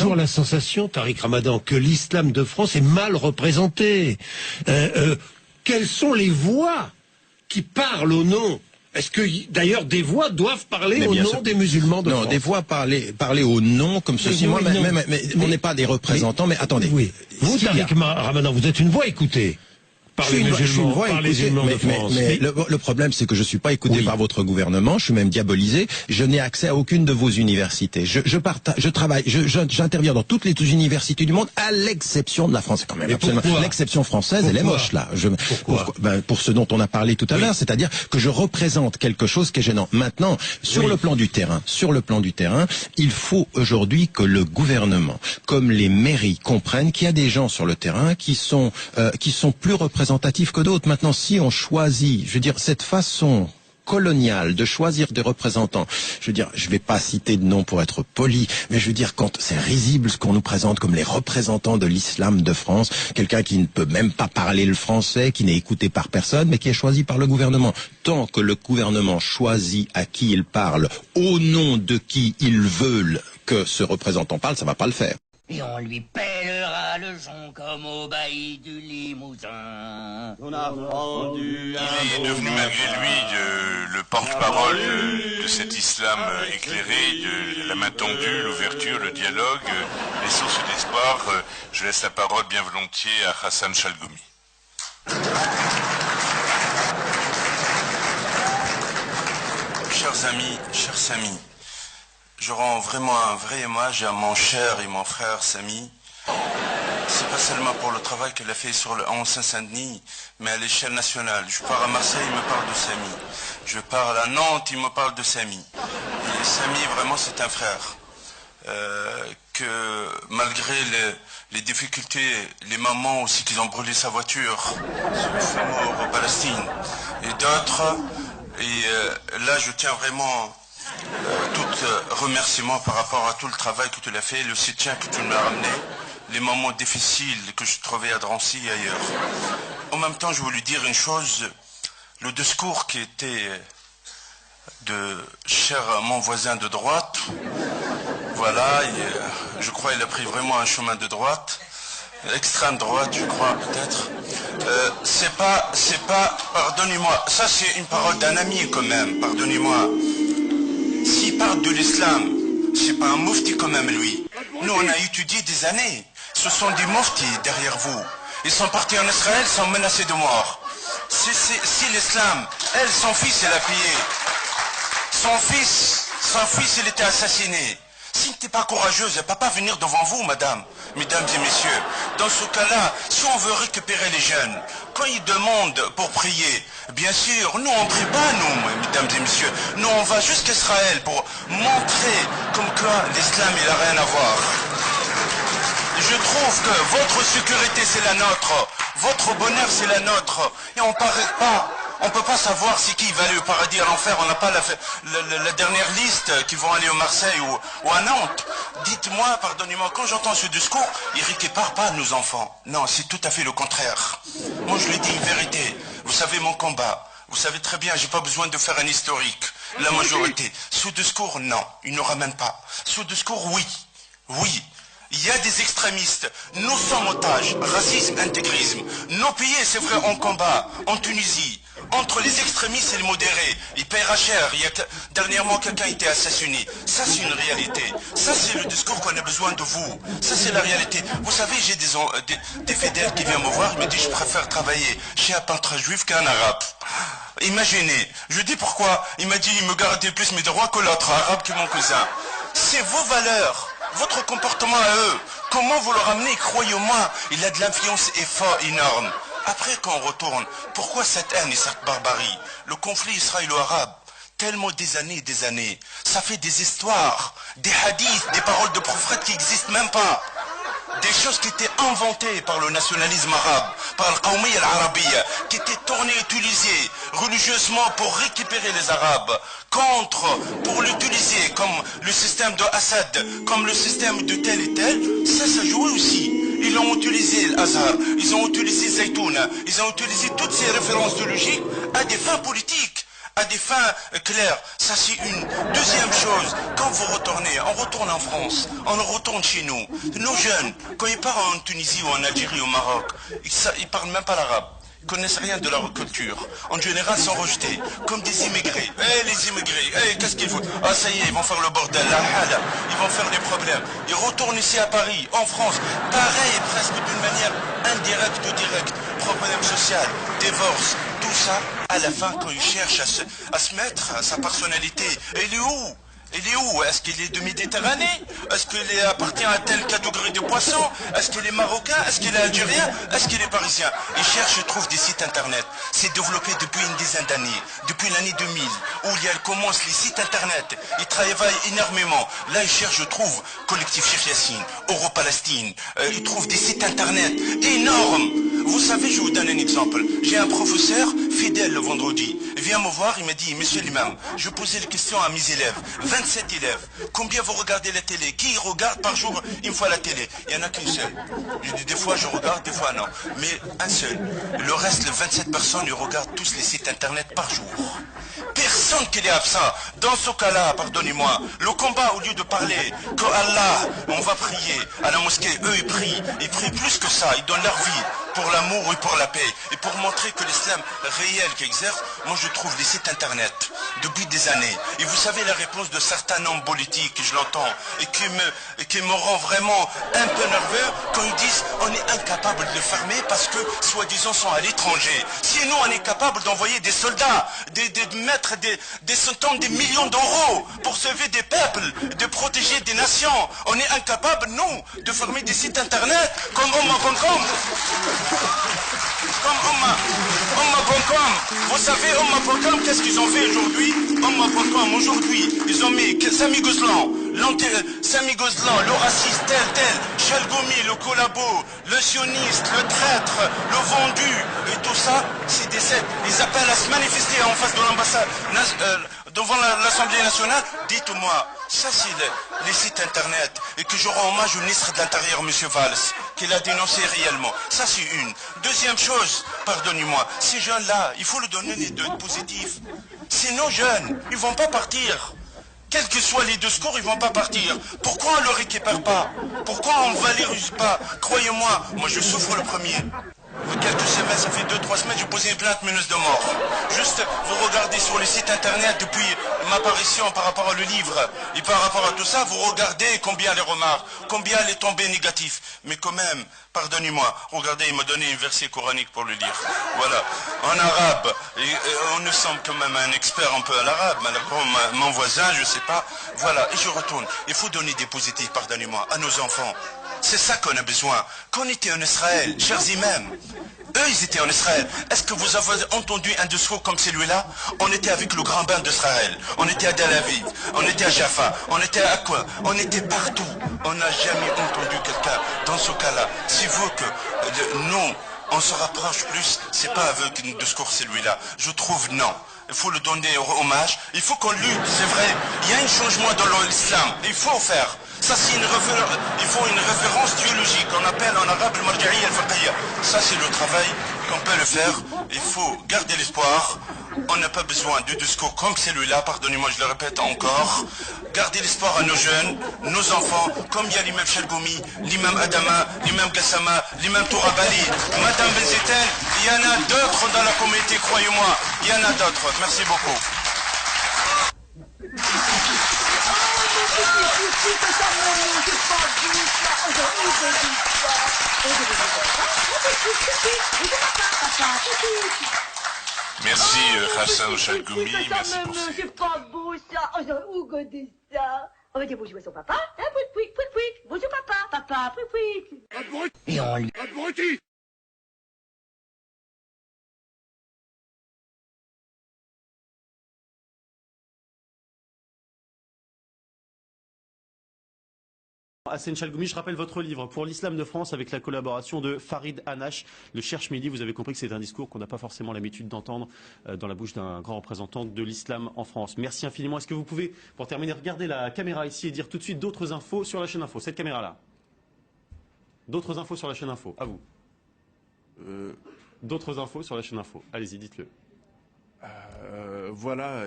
toujours la sensation, Tariq Ramadan, que l'islam de France est mal représenté. Quelles sont les voix qui parlent au nom? Est-ce que, d'ailleurs, des voix doivent parler au nom des musulmans de France? Non, des voix parler au nom, comme ceci. Moi, mais on n'est pas des représentants, mais attendez. Oui. Vous, Tariq Ramadan, vous êtes une voix écoutée. Par les musulmans, par les musulmans de France. Mais le problème, c'est que je suis pas écouté par votre gouvernement, je suis même diabolisé, je n'ai accès à aucune de vos universités. J'interviens dans toutes les universités du monde, à l'exception de la France. Quand même, absolument. L'exception française, elle est moche, là. Pour ce dont on a parlé tout à l'heure, c'est-à-dire que je représente quelque chose qui est gênant. Maintenant, sur le plan du terrain, il faut aujourd'hui que le gouvernement, comme les mairies, comprennent qu'il y a des gens sur le terrain qui sont plus représentatifs que d'autres. Maintenant, si on choisit, je veux dire, cette façon coloniale de choisir des représentants, je veux dire, je vais pas citer de nom pour être poli, mais je veux dire, quand c'est risible ce qu'on nous présente comme les représentants de l'islam de France, quelqu'un qui ne peut même pas parler le français, qui n'est écouté par personne, mais qui est choisi par le gouvernement. Tant que le gouvernement choisit à qui il parle, au nom de qui ils veulent que ce représentant parle, ça va pas le faire. Et on lui pèlera le jonc comme au bailli du Limousin. On a vendu il est devenu malgré lui le porte-parole de cet islam éclairé, de la main tendue, l'ouverture, le dialogue, les sources d'espoir. Je laisse la parole bien volontiers à Hassan Chalgoumi. Chers amis, chers Sami, je rends vraiment un vrai hommage à mon cher et mon frère Sami. C'est pas seulement pour le travail qu'elle a fait sur le 11 Saint-Denis, mais à l'échelle nationale. Je pars à Marseille, il me parle de Sami. Je pars à Nantes, il me parle de Sami. Et Sami, vraiment, c'est un frère. Que malgré les difficultés, les moments aussi qu'ils ont brûlé sa voiture, ce fameux au Palestine, et d'autres, et là je tiens vraiment tout remerciement par rapport à tout le travail que tu l'as fait, le soutien que tu m'as ramené, les moments difficiles que je trouvais à Drancy et ailleurs. En même temps, je voulais dire une chose, le discours qui était de cher mon voisin de droite, voilà, je crois qu'il a pris vraiment un chemin de droite, extrême droite, je crois peut-être. C'est pas, pardonnez-moi, ça c'est une parole d'un ami quand même, pardonnez-moi. S'il parle de l'islam, c'est pas un mufti quand même lui. Nous on a étudié des années. Ce sont des muftis derrière vous. Ils sont partis en Israël, sont menacés de mort. Si l'islam, elle, son fils, elle a payé. Son fils, il était assassiné. Si n'était pas courageuse, elle ne peut pas venir devant vous, madame, mesdames et messieurs. Dans ce cas-là, si on veut récupérer les jeunes, quand ils demandent pour prier, bien sûr, nous on ne prie pas, nous, mesdames et messieurs. Nous on va jusqu'à Israël pour montrer comme quoi l'islam, il n'a rien à voir. Je trouve que votre sécurité, c'est la nôtre. Votre bonheur, c'est la nôtre. Et on ne peut pas savoir si qui va aller au paradis, à l'enfer. On n'a pas la dernière liste qui vont aller au Marseille ou à Nantes. Dites-moi, pardonnez-moi, quand j'entends ce discours, il récupère pas nos enfants. Non, c'est tout à fait le contraire. Moi, je lui dis une vérité. Vous savez mon combat. Vous savez très bien, j'ai pas besoin de faire un historique. La majorité. Ce discours, non, il ne ramène pas. Ce discours, oui. Oui. Il y a des extrémistes. Nous sommes otages. Racisme, intégrisme. Nos pays, c'est vrai, en combat. En Tunisie. Entre les extrémistes et les modérés. Ils paiera cher. Dernièrement, quelqu'un a été assassiné. Ça, c'est une réalité. Ça, c'est le discours qu'on a besoin de vous. Ça, c'est la réalité. Vous savez, j'ai des fidèles qui viennent me voir. Ils me disent, je préfère travailler chez un peintre juif qu'un arabe. Imaginez. Je dis pourquoi. Il m'a dit, il me gardait plus mes droits que l'autre arabe que mon cousin. C'est vos valeurs. Votre comportement à eux, comment vous le ramenez, croyez-moi, il a de l'influence énorme. Après qu'on retourne, pourquoi cette haine et cette barbarie? Le conflit israélo-arabe, tellement des années et des années, ça fait des histoires, des hadiths, des paroles de prophètes qui n'existent même pas. Des choses qui étaient inventées par le nationalisme arabe, par le Qawmiya al-Arabiya, qui étaient tournées, utilisées religieusement pour récupérer les Arabes, pour l'utiliser comme le système de Assad, comme le système de tel et tel, ça jouait aussi. Ils ont utilisé l'Azhar, ils ont utilisé Zaytouna, ils ont utilisé toutes ces références théologiques à des fins politiques, à des fins claires. Ça, c'est une. Deuxième chose, quand vous retournez, on retourne en France, on retourne chez nous. Nos jeunes, quand ils partent en Tunisie ou en Algérie ou au Maroc, ils parlent même pas l'arabe. Ils connaissent rien de leur culture. En général, sont rejetés, comme des immigrés. Les immigrés, qu'est-ce qu'ils font? Ah, ça y est, ils vont faire le bordel, la hala, ils vont faire des problèmes. Ils retournent ici à Paris, en France, pareil, presque d'une manière indirecte ou directe. Problème social, divorce, tout ça, à la fin, quand ils cherchent à se mettre à sa personnalité, il est où? Il est où? Est-ce qu'il est de Méditerranée? Est-ce qu'il appartient à tel catégorie de poissons? Est-ce qu'il est marocain? Est-ce qu'il est algérien? Est-ce qu'il est parisien? Il cherche et trouve des sites internet. C'est développé depuis une dizaine d'années, depuis l'année 2000, où il commence les sites internet. Il travaille énormément. Là, il cherche, je trouve, collectif Cheikh Yassine, Euro-Palestine. Il trouve des sites internet énormes. Vous savez, je vous donne un exemple. J'ai un professeur fidèle le vendredi. Il vient me voir, il me dit, monsieur l'imam, je posais la question à mes élèves. 27 élèves. Combien vous regardez la télé? Qui regarde par jour une fois la télé? Il n'y en a qu'une seule. Je dis des fois je regarde, des fois non. Mais un seul. Le reste, les 27 personnes, ils regardent tous les sites internet par jour. Personne qui est absent. Dans ce cas-là, pardonnez-moi, le combat, au lieu de parler que Allah, on va prier à la mosquée, eux ils prient plus que ça, ils donnent leur vie pour l'amour et pour la paix. Et pour montrer que l'islam réel qui exerce, moi je trouve les sites internet depuis des années. Et vous savez la réponse de certains hommes politiques, je l'entends, et qui me rend vraiment un peu nerveux quand ils disent on est incapable de le fermer parce que soi-disant sont à l'étranger. Si nous on est capable d'envoyer des soldats, de mettre des centaines, des millions d'euros pour sauver des peuples, de protéger des nations, on est incapable, nous, de fermer des sites internet comme Omma.com. Comme Omma.com. Vous savez, Omma.com, qu'est-ce qu'ils ont fait aujourd'hui? Omma.com, aujourd'hui, ils ont mis Sami Gozlan, Sami Gozlan, le raciste, tel, Chalgoumi, le collabo, le sioniste, le traître, le vendu, et tout ça, c'est des sectes. Ils appellent à se manifester en face de l'ambassade, devant l'Assemblée nationale. Dites-moi, ça c'est les sites internet, et que je rends hommage au ministre de l'Intérieur, M. Valls, qui l'a dénoncé réellement. Ça c'est une. Deuxième chose, pardonnez-moi, ces jeunes-là, il faut leur donner des deux positifs. C'est nos jeunes, ils vont pas partir. Quels que soient les discours, ils vont pas partir. Pourquoi on ne le récupère pas? Pourquoi on ne valorise pas? Croyez-moi, moi je souffre le premier. Quelques semaines, ça fait 2-3 semaines, j'ai posé une plainte menace de mort. Juste, vous regardez sur les sites internet depuis ma apparition par rapport au livre et par rapport à tout ça, vous regardez combien les remarques, combien les tombées négatives. Mais quand même, pardonnez-moi, regardez, il m'a donné un verset coranique pour le lire. Voilà, en arabe, et on nous semble quand même un expert un peu à l'arabe, malheureusement, mon voisin, je sais pas. Voilà, et je retourne. Il faut donner des positifs, pardonnez-moi, à nos enfants. C'est ça qu'on a besoin. Quand on était en Israël, chers imams, eux ils étaient en Israël. Est-ce que vous avez entendu un discours comme celui-là? On était avec le grand bain d'Israël. On était à Tel Aviv. On était à Jaffa. On était à quoi? On était partout. On n'a jamais entendu quelqu'un dans ce cas-là. S'il faut que nous, on se rapproche plus, c'est pas avec un discours celui-là. Je trouve non. Il faut le donner hommage. Il faut qu'on lutte, c'est vrai. Il y a un changement dans l'islam. Il faut faire. Ça, c'est il faut une référence théologique. On appelle en arabe le marja'i al-faqihya. Ça, c'est le travail qu'on peut le faire. Il faut garder l'espoir. On n'a pas besoin de discours comme celui-là. Pardonnez-moi, je le répète encore. Garder l'espoir à nos jeunes, nos enfants, comme il y a l'imam Chalgoumi, l'imam Adama, l'imam Gassama, l'imam Tourabali, Madame Benzetel. Il y en a d'autres dans la communauté, croyez-moi. Il y en a d'autres. Merci beaucoup. Merci Hassan Chalgoumi, merci pour ces... C'est pas beau ça. Où goûter ça? On va dire bonjour à son papa. Pouic. Bonjour papa, pouic. Et on lui... Abruti! Hassan Chalgoumi, je rappelle votre livre Pour l'islam de France avec la collaboration de Farid Hanash, le Cherche Midi. Vous avez compris que c'est un discours qu'on n'a pas forcément l'habitude d'entendre dans la bouche d'un grand représentant de l'islam en France. Merci infiniment. Est-ce que vous pouvez, pour terminer, regarder la caméra ici et dire tout de suite d'autres infos sur la chaîne Info? Cette caméra-là. D'autres infos sur la chaîne Info. À vous. D'autres infos sur la chaîne Info. Allez-y, dites-le. Voilà,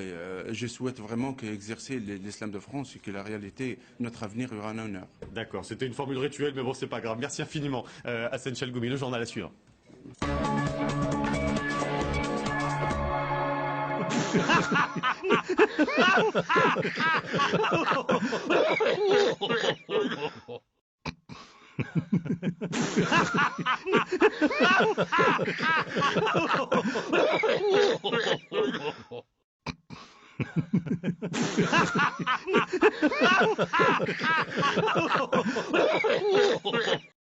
je souhaite vraiment qu'exercer l'islam de France et que la réalité, notre avenir, aura un honneur. D'accord, c'était une formule rituelle, mais bon, c'est pas grave. Merci infiniment, Hassan Chalgoumi. Le journal à suivre.